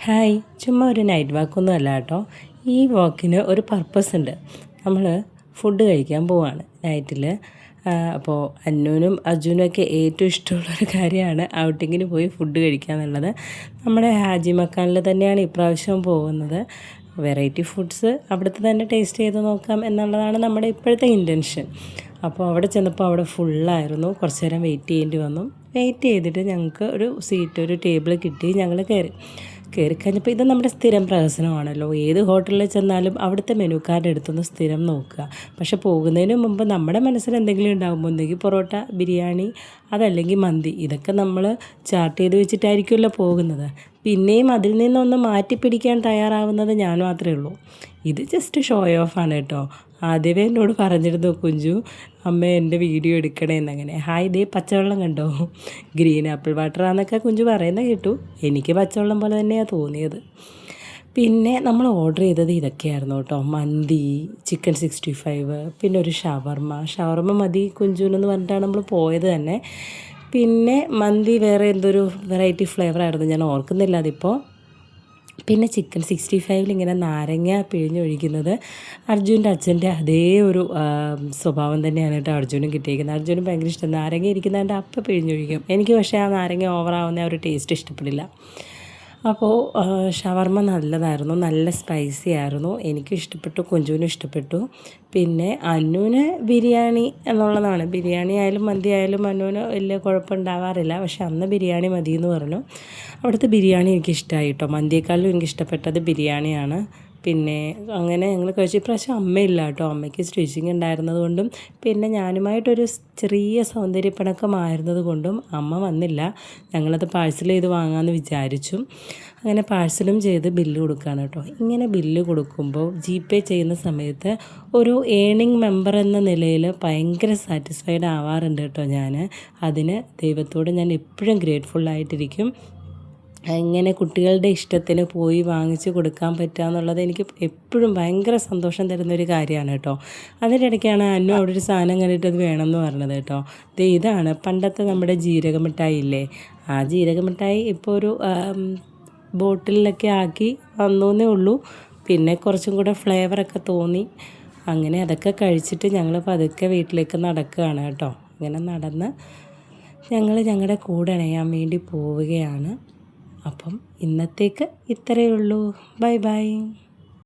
Hi, ചുമ്മാ ഒരു night വാക്കൊന്നും അല്ല കേട്ടോ. ഈ വാക്കിന് ഒരു പർപ്പസ് ഉണ്ട്. നമ്മൾ ഫുഡ് കഴിക്കാൻ പോവാണ് നൈറ്റിൽ. അപ്പോൾ അന്നൂനും അർജുനൊക്കെ ഏറ്റവും ഇഷ്ടമുള്ളൊരു കാര്യമാണ് ഔട്ടിങ്ങിന് പോയി ഫുഡ് കഴിക്കുക എന്നുള്ളത്. നമ്മുടെ ഹാജി മക്കാനിൽ തന്നെയാണ് ഇപ്രാവശ്യം പോകുന്നത്. വെറൈറ്റി ഫുഡ്സ് അവിടുത്തെ തന്നെ ടേസ്റ്റ് ചെയ്ത് നോക്കാം എന്നുള്ളതാണ് നമ്മുടെ ഇപ്പോഴത്തെ ഇൻറ്റൻഷൻ. അപ്പോൾ അവിടെ ചെന്നപ്പോൾ അവിടെ ഫുള്ളായിരുന്നു. കുറച്ച് നേരം വെയിറ്റ് ചെയ്യേണ്ടി വന്നു. വെയിറ്റ് ചെയ്തിട്ട് ഞങ്ങൾക്ക് ഒരു ടേബിൾ കിട്ടി. ഞങ്ങൾ കയറിക്കഴിഞ്ഞപ്പോൾ ഇത് നമ്മുടെ സ്ഥിരം പ്രഹസനമാണല്ലോ. ഏത് ഹോട്ടലിൽ ചെന്നാലും അവിടുത്തെ മെനു കാർഡ് എടുത്തൊന്ന് സ്ഥിരം നോക്കുക. പക്ഷെ പോകുന്നതിന് മുമ്പ് നമ്മുടെ മനസ്സിൽ എന്തെങ്കിലും ഉണ്ടാകുമ്പോൾ ഒന്നെങ്കിൽ പൊറോട്ട, ബിരിയാണി, അതല്ലെങ്കിൽ മന്തി, ഇതൊക്കെ നമ്മൾ ചാർട്ട് ചെയ്ത് വെച്ചിട്ടായിരിക്കുമല്ലോ പോകുന്നത്. പിന്നെയും അതിൽ നിന്നൊന്ന് മാറ്റിപ്പിടിക്കാൻ തയ്യാറാവുന്നത് ഞാൻ മാത്രമേ ഉള്ളൂ. ഇത് ജസ്റ്റ് ഷോ ഓഫാണ് കേട്ടോ. ആദ്യമേ എന്നോട് പറഞ്ഞിരുന്നു കുഞ്ചു, അമ്മ എൻ്റെ വീഡിയോ എടുക്കണേ എന്നങ്ങനെ. ഹായ്, ഇതേ പച്ചവെള്ളം കണ്ടോ, ഗ്രീൻ ആപ്പിൾ വാട്ടറാന്നൊക്കെ കുഞ്ചു പറയുന്നത് കേട്ടു. എനിക്ക് പച്ചവെള്ളം പോലെ തന്നെയാണ് തോന്നിയത്. പിന്നെ നമ്മൾ ഓർഡർ ചെയ്തത് ഇതൊക്കെയായിരുന്നു കേട്ടോ. മന്തി, ചിക്കൻ 65, പിന്നെ ഒരു ഷവർമ്മ മതി കുഞ്ചുനെന്ന് പറഞ്ഞിട്ടാണ് നമ്മൾ പോയത് തന്നെ. പിന്നെ മന്തി വേറെ എന്തൊരു വെറൈറ്റി ഫ്ലേവറായിരുന്നു, ഞാൻ ഓർക്കുന്നില്ല അതിപ്പോൾ. പിന്നെ ചിക്കൻ 65 ഇങ്ങനെ നാരങ്ങ പിഴിഞ്ഞൊഴിക്കുന്നത് അർജുൻ്റെ അച്ഛൻ്റെ അതേ ഒരു സ്വഭാവം തന്നെയാണ് കേട്ടോ അർജുനും കിട്ടിയിരിക്കുന്നത്. അർജുനും ഭയങ്കര ഇഷ്ടം നാരങ്ങ ഇരിക്കുന്നതിൻ്റെ അപ്പം പിഴിഞ്ഞൊഴിക്കും. എനിക്ക് പക്ഷേ ആ നാരങ്ങ ഓവറാവുന്ന ഒരു ടേസ്റ്റ് ഇഷ്ടപ്പെടില്ല. അപ്പോൾ ഷവർമ്മ നല്ലതായിരുന്നു, നല്ല സ്പൈസി ആയിരുന്നു. എനിക്കും ഇഷ്ടപ്പെട്ടു, കുഞ്ചുവിനും ഇഷ്ടപ്പെട്ടു. പിന്നെ അന്നുവിന് ബിരിയാണി എന്നുള്ളതാണ്. ബിരിയാണി ആയാലും മന്തി ആയാലും അന്നുവിന് വലിയ കുഴപ്പമുണ്ടാവാറില്ല. പക്ഷെ അന്ന് ബിരിയാണി മതി എന്ന് പറഞ്ഞു. അവിടുത്തെ ബിരിയാണി എനിക്കിഷ്ടമായി കേട്ടോ. മന്തിയേക്കാളും എനിക്കിഷ്ടപ്പെട്ടത് ബിരിയാണിയാണ്. പിന്നെ അങ്ങനെ ഞങ്ങൾ കഴിച്ചു. ഇപ്രാവശ്യം അമ്മയില്ല കേട്ടോ. അമ്മയ്ക്ക് സ്റ്റിച്ചിങ് ഉണ്ടായിരുന്നത് കൊണ്ടും പിന്നെ ഞാനുമായിട്ടൊരു ചെറിയ സൗന്ദര്യപ്പിണക്കമായിരുന്നത് കൊണ്ടും അമ്മ വന്നില്ല. ഞങ്ങളത് പാഴ്സൽ ചെയ്ത് വാങ്ങാമെന്ന് വിചാരിച്ചു. അങ്ങനെ പാഴ്സലും ചെയ്ത് ബില്ല് കൊടുക്കുകയാണ് കേട്ടോ. ഇങ്ങനെ ബില്ല് കൊടുക്കുമ്പോൾ GPay ചെയ്യുന്ന സമയത്ത് ഒരു ഏണിംഗ് മെമ്പർ എന്ന നിലയിൽ ഭയങ്കര സാറ്റിസ്ഫൈഡ് ആവാറുണ്ട് കേട്ടോ ഞാൻ. അതിന് ദൈവത്തോട് ഞാൻ എപ്പോഴും ഗ്രേറ്റ്ഫുള്ളായിട്ടിരിക്കും. ഇങ്ങനെ കുട്ടികളുടെ ഇഷ്ടത്തിന് പോയി വാങ്ങിച്ച് കൊടുക്കാൻ പറ്റുക എന്നുള്ളത് എനിക്ക് എപ്പോഴും ഭയങ്കര സന്തോഷം തരുന്നൊരു കാര്യമാണ് കേട്ടോ. അതിൻ്റെ ഇടയ്ക്കാണ് അന്നു അവിടെ ഒരു സാധനം കണ്ടിട്ട് അത് വേണമെന്ന് പറഞ്ഞത് കേട്ടോ. ഇതാണ് പണ്ടത്തെ നമ്മുടെ ജീരകമിഠായി ഇല്ലേ, ആ ജീരകമിഠായി ഇപ്പോൾ ഒരു ബോട്ടിലൊക്കെ ആക്കി വന്നേ ഉള്ളൂ. പിന്നെ കുറച്ചും കൂടെ ഫ്ലേവറൊക്കെ തോന്നി. അങ്ങനെ അതൊക്കെ കഴിച്ചിട്ട് ഞങ്ങൾ പതുക്കെ വീട്ടിലേക്ക് നടക്കുകയാണ് കേട്ടോ. അങ്ങനെ നടന്ന് ഞങ്ങൾ ഞങ്ങളുടെ കൂടെ ഇണയാൻ വേണ്ടി പോവുകയാണ്. അപ്പം ഇന്നത്തേക്ക് ഇത്രയേ ഉള്ളൂ. Bye bye.